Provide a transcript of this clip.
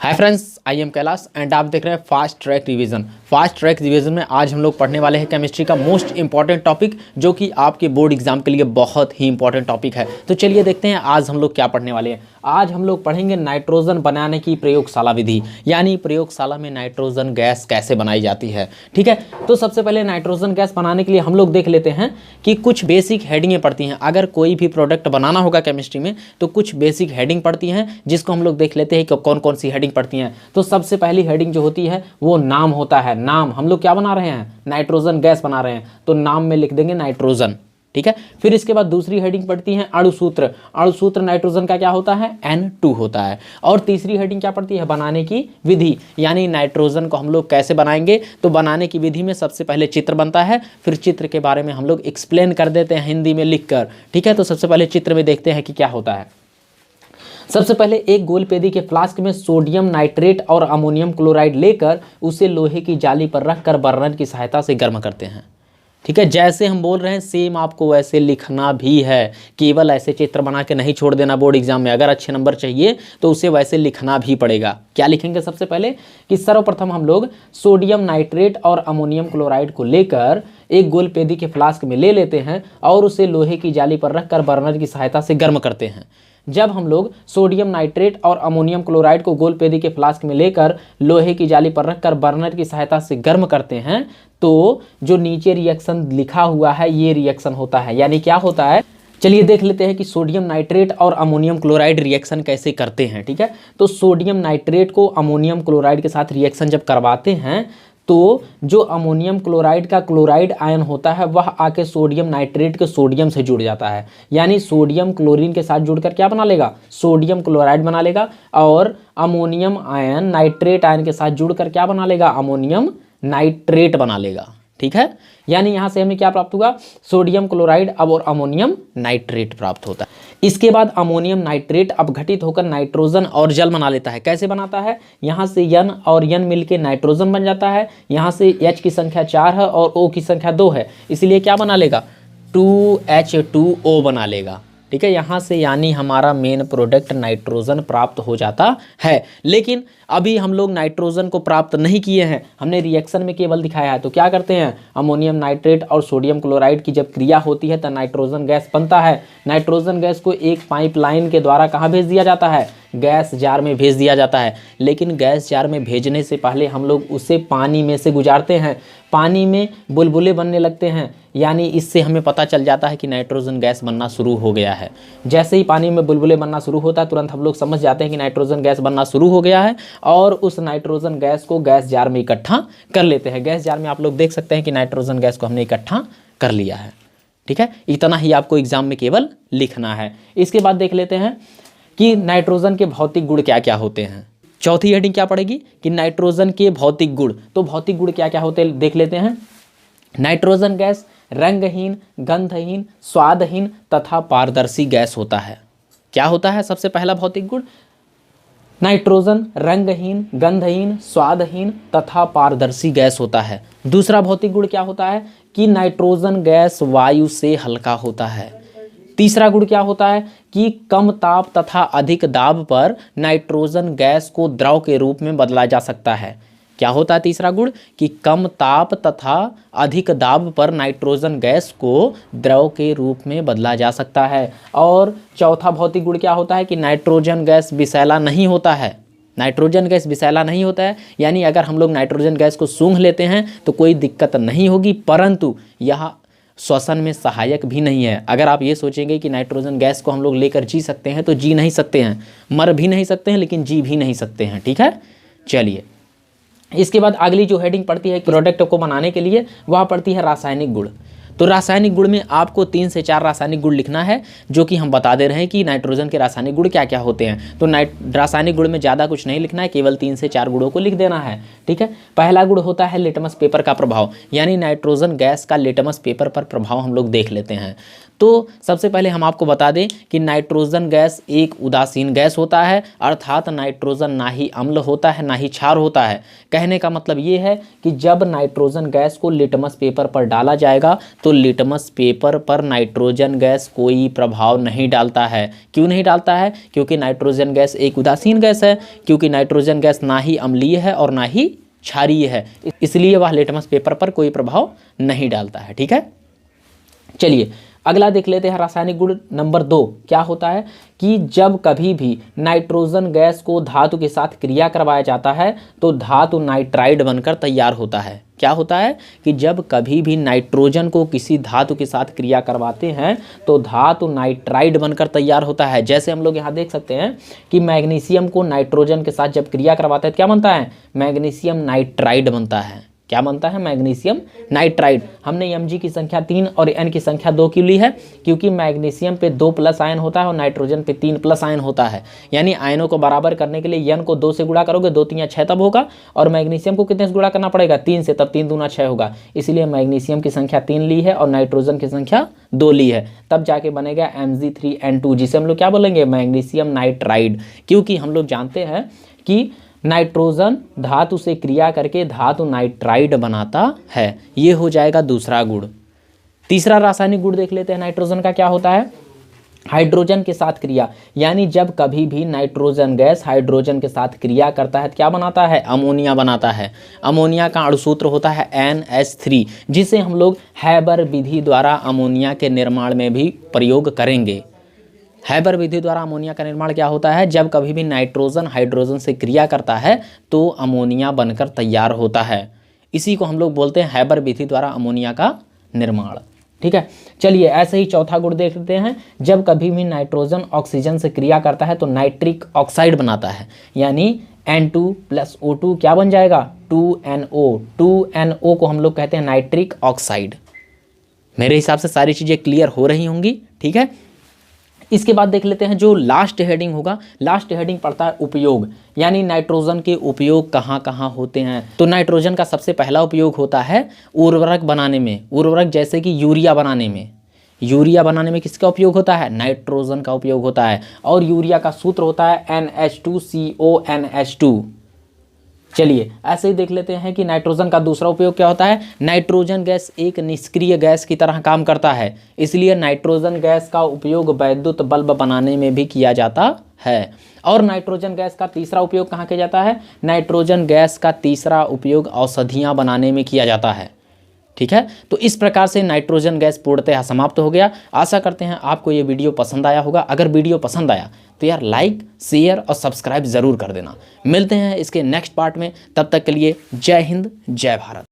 Hi friends, I am Kailash and आप देख रहे हैं fast track revision. Fast track revision में आज हम लोग पढ़ने वाले हैं केमिस्ट्री का मोस्ट इंपॉर्टेंट टॉपिक, जो कि आपके बोर्ड एग्जाम के लिए बहुत ही इंपॉर्टेंट टॉपिक है। तो चलिए देखते हैं आज हम लोग क्या पढ़ने वाले हैं। आज हम लोग पढ़ेंगे नाइट्रोजन बनाने की प्रयोगशाला विधि, यानी प्रयोगशाला में नाइट्रोजन गैस कैसे बनाई जाती है। ठीक है, तो सबसे पहले नाइट्रोजन गैस बनाने के लिए हम लोग देख लेते हैं कि कुछ बेसिक हेडिंगें पड़ती हैं। अगर कोई भी प्रोडक्ट बनाना होगा केमिस्ट्री में तो कुछ बेसिक हेडिंग पड़ती हैं, जिसको हम लोग देख लेते हैं कि कौन कौन सी हेडिंग पड़ती हैं। तो सबसे पहली हेडिंग जो होती है वो नाम होता है। नाम, हम लोग क्या बना रहे हैं? नाइट्रोजन गैस बना रहे हैं, तो नाम में लिख देंगे नाइट्रोजन। ठीक है, फिर इसके बाद दूसरी हेडिंग पड़ती है अणुसूत्र। अणुसूत्र नाइट्रोजन का क्या होता है? N2 होता है। और तीसरी हेडिंग क्या पड़ती है? बनाने की विधि, यानी नाइट्रोजन को हम लोग कैसे बनाएंगे। तो बनाने की विधि में सबसे पहले चित्र बनता है, फिर चित्र के बारे में हम लोग एक्सप्लेन कर देते हैं हिंदी में लिखकर। ठीक है, तो सबसे पहले चित्र में देखते हैं कि क्या होता है। सबसे पहले एक गोलपेदी के फ्लास्क में सोडियम नाइट्रेट और अमोनियम क्लोराइड लेकर उसे लोहे की जाली पर रखकर बर्नर की सहायता से गर्म करते हैं। ठीक है, जैसे हम बोल रहे हैं सेम आपको वैसे लिखना भी है, केवल ऐसे चित्र बना के नहीं छोड़ देना बोर्ड एग्जाम में। अगर अच्छे नंबर चाहिए तो उसे वैसे लिखना भी पड़ेगा। क्या लिखेंगे? सबसे पहले कि सर्वप्रथम हम लोग सोडियम नाइट्रेट और अमोनियम क्लोराइड को लेकर एक गोलपेदी के फ्लास्क में ले लेते हैं और उसे लोहे की जाली पर रखकर बर्नर की सहायता से गर्म करते हैं। जब हम लोग सोडियम नाइट्रेट और अमोनियम क्लोराइड को गोलपेदी के फ्लास्क में लेकर लोहे की जाली पर रखकर बर्नर की सहायता से गर्म करते हैं, तो जो नीचे रिएक्शन लिखा हुआ है ये रिएक्शन होता है। यानी क्या होता है, चलिए देख लेते हैं कि सोडियम नाइट्रेट और अमोनियम क्लोराइड रिएक्शन कैसे करते हैं। ठीक है, तो सोडियम नाइट्रेट को अमोनियम क्लोराइड के साथ रिएक्शन जब करवाते हैं तो जो अमोनियम क्लोराइड का क्लोराइड आयन होता है वह आके सोडियम नाइट्रेट के सोडियम से जुड़ जाता है। यानी सोडियम क्लोरीन के साथ जुड़कर क्या बना लेगा? सोडियम क्लोराइड बना लेगा। और अमोनियम आयन नाइट्रेट आयन के साथ जुड़कर क्या बना लेगा? अमोनियम नाइट्रेट बना लेगा। ठीक है, यानी यहां से हमें क्या प्राप्त होगा? सोडियम क्लोराइड अब और अमोनियम नाइट्रेट प्राप्त होता है। इसके बाद अमोनियम नाइट्रेट अब घटित होकर नाइट्रोजन और जल बना लेता है। कैसे बनाता है? यहां से N और N मिलके नाइट्रोजन बन जाता है। यहां से H की संख्या 4 है और O की संख्या 2 है, इसलिए क्या बना लेगा? 2H2O बना लेगा। ठीक है, यहाँ से यानी हमारा मेन प्रोडक्ट नाइट्रोजन प्राप्त हो जाता है। लेकिन अभी हम लोग नाइट्रोजन को प्राप्त नहीं किए हैं, हमने रिएक्शन में केवल दिखाया है। तो क्या करते हैं? अमोनियम नाइट्रेट और सोडियम क्लोराइड की जब क्रिया होती है तो नाइट्रोजन गैस बनता है। नाइट्रोजन गैस को एक पाइपलाइन के द्वारा कहाँ भेज दिया जाता है? गैस जार में भेज दिया जाता है। लेकिन गैस जार में भेजने से पहले हम लोग उसे पानी में से गुजारते हैं। पानी में बुलबुले बनने लगते हैं, यानी इससे हमें पता चल जाता है कि नाइट्रोजन गैस बनना शुरू हो गया है। जैसे ही पानी में बुलबुले बनना शुरू होता है तुरंत हम लोग समझ जाते हैं कि नाइट्रोजन गैस बनना शुरू हो गया है, और उस नाइट्रोजन गैस को गैस जार में इकट्ठा कर लेते हैं। गैस जार में आप लोग देख सकते हैं कि नाइट्रोजन गैस को हमने इकट्ठा कर लिया है। ठीक है, इतना ही आपको एग्जाम में केवल लिखना है। इसके बाद देख लेते हैं कि नाइट्रोजन के भौतिक गुण क्या क्या होते हैं। चौथी हेडिंग क्या पड़ेगी कि नाइट्रोजन के भौतिक गुण। तो भौतिक गुण क्या क्या होते हैं देख लेते हैं। नाइट्रोजन गैस रंगहीन, गंधहीन, स्वादहीन तथा पारदर्शी गैस होता है। क्या होता है सबसे पहला भौतिक गुण? नाइट्रोजन रंगहीन, गंधहीन, स्वादहीन तथा पारदर्शी गैस होता है। दूसरा भौतिक गुण क्या होता है कि नाइट्रोजन गैस वायु से हल्का होता है। तीसरा गुण क्या होता है कि कम ताप तथा अधिक दाब पर नाइट्रोजन गैस को द्रव के रूप में बदला जा सकता है। क्या होता है तीसरा गुण? कि कम ताप तथा अधिक दाब पर नाइट्रोजन गैस को द्रव के रूप में बदला जा सकता है। और चौथा भौतिक गुण क्या होता है कि नाइट्रोजन गैस विषैला नहीं होता है। नाइट्रोजन गैस विषैला नहीं होता है, यानी अगर हम लोग नाइट्रोजन गैस को सूंघ लेते हैं तो कोई दिक्कत नहीं होगी, परंतु यह श्वसन में सहायक भी नहीं है। अगर आप ये सोचेंगे कि नाइट्रोजन गैस को हम लोग लेकर जी सकते हैं तो जी नहीं सकते हैं, मर भी नहीं सकते हैं, लेकिन जी भी नहीं सकते हैं। ठीक है, चलिए इसके बाद अगली जो हेडिंग पड़ती है प्रोडक्ट को बनाने के लिए वह पड़ती है रासायनिक गुण। तो रासायनिक गुण में आपको 3 से 4 रासायनिक गुण लिखना है, जो कि हम बता दे रहे हैं कि नाइट्रोजन के रासायनिक गुण क्या क्या होते हैं। तो रासायनिक गुण में ज़्यादा कुछ नहीं लिखना है, केवल 3 से 4 गुणों को लिख देना है। ठीक है, पहला गुण होता है लिटमस पेपर का प्रभाव, यानी नाइट्रोजन गैस का लिटमस पेपर पर प्रभाव हम लोग देख लेते हैं। तो सबसे पहले हम आपको बता दें कि नाइट्रोजन गैस एक उदासीन गैस होता है, अर्थात नाइट्रोजन ना ही अम्ल होता है ना ही क्षार होता है। कहने का मतलब ये है कि जब नाइट्रोजन गैस को लिटमस पेपर पर डाला जाएगा तो तो लिटमस पेपर पर नाइट्रोजन गैस कोई प्रभाव नहीं डालता है। क्यों नहीं डालता है? क्योंकि नाइट्रोजन गैस एक उदासीन गैस है, क्योंकि नाइट्रोजन गैस ना ही अम्लीय है और ना ही क्षारीय है, इसलिए वह लिटमस पेपर पर कोई प्रभाव नहीं डालता है। ठीक है, चलिए अगला देख लेते हैं। रासायनिक गुण नंबर 2 क्या होता है कि जब कभी भी नाइट्रोजन गैस को धातु के साथ क्रिया करवाया जाता है तो धातु नाइट्राइड बनकर तैयार होता है। क्या होता है कि जब कभी भी नाइट्रोजन को किसी धातु के साथ क्रिया करवाते हैं तो धातु नाइट्राइड बनकर तैयार होता है। जैसे हम लोग यहाँ देख सकते हैं कि मैग्नीशियम को नाइट्रोजन के साथ जब क्रिया करवाते हैं तो क्या बनता है? मैग्नीशियम नाइट्राइड बनता है। क्या बनता है? Magnesium nitride. हमने Mg की संख्या 3 और N की संख्या 2 क्यों ली है? क्योंकि मैग्नीशियम पे 2 प्लस आयन होता है और नाइट्रोजन पे 3 प्लस आयन होता है। यानी आयनों को बराबर करने के लिए N को 2 से गुणा करोगे, 2 3 या 6 तब होगा, और मैग्नीशियम को कितने से गुणा करना पड़ेगा? 3 से, तब 3 दूना 6 होगा। इसलिए मैग्नीशियम की संख्या 3 ली है और नाइट्रोजन की संख्या 2 ली है, तब जाके बनेगा Mg3N2, जिसे हम लोग क्या बोलेंगे? Magnesium nitride. क्योंकि हम लोग जानते हैं कि नाइट्रोजन धातु से क्रिया करके धातु नाइट्राइड बनाता है। ये हो जाएगा दूसरा गुण। तीसरा रासायनिक गुण देख लेते हैं नाइट्रोजन का। क्या होता है? हाइड्रोजन के साथ क्रिया, यानी जब कभी भी नाइट्रोजन गैस हाइड्रोजन के साथ क्रिया करता है तो क्या बनाता है? अमोनिया बनाता है। अमोनिया का अणुसूत्र होता है NH3, जिसे हम लोग हैबर विधि द्वारा अमोनिया के निर्माण में भी प्रयोग करेंगे। हैबर विधि द्वारा अमोनिया का निर्माण क्या होता है? जब कभी भी नाइट्रोजन हाइड्रोजन से क्रिया करता है तो अमोनिया बनकर तैयार होता है। इसी को हम लोग बोलते हैं हैबर विधि द्वारा अमोनिया का निर्माण। ठीक है, चलिए ऐसे ही चौथा गुण देख लेते हैं। जब कभी भी नाइट्रोजन ऑक्सीजन से क्रिया करता है तो नाइट्रिक ऑक्साइड बनाता है, यानी N2 + O2 क्या बन जाएगा? 2NO। 2NO को हम लोग कहते हैं नाइट्रिक ऑक्साइड। मेरे हिसाब से सारी चीज़ें क्लियर हो रही होंगी। ठीक है, इसके बाद देख लेते हैं जो लास्ट हेडिंग होगा। लास्ट हेडिंग पड़ता है उपयोग, यानी नाइट्रोजन के उपयोग कहाँ कहाँ होते हैं। तो नाइट्रोजन का सबसे पहला उपयोग होता है उर्वरक बनाने में। उर्वरक जैसे कि यूरिया बनाने में। यूरिया बनाने में किसका उपयोग होता है? नाइट्रोजन का उपयोग होता है। और यूरिया का सूत्र होता है NH2CONH2। चलिए ऐसे ही देख लेते हैं कि नाइट्रोजन का दूसरा उपयोग क्या होता है। नाइट्रोजन गैस एक निष्क्रिय गैस की तरह काम करता है, इसलिए नाइट्रोजन गैस का उपयोग विद्युत बल्ब बनाने में भी किया जाता है। और नाइट्रोजन गैस का तीसरा उपयोग कहाँ किया जाता है? नाइट्रोजन गैस का तीसरा उपयोग औषधियाँ बनाने में किया जाता है। ठीक है, तो इस प्रकार से नाइट्रोजन गैस पूर्णतः समाप्त हो गया। आशा करते हैं आपको ये वीडियो पसंद आया होगा। अगर वीडियो पसंद आया तो यार लाइक, शेयर और सब्सक्राइब ज़रूर कर देना। मिलते हैं इसके नेक्स्ट पार्ट में, तब तक के लिए जय हिंद, जय भारत।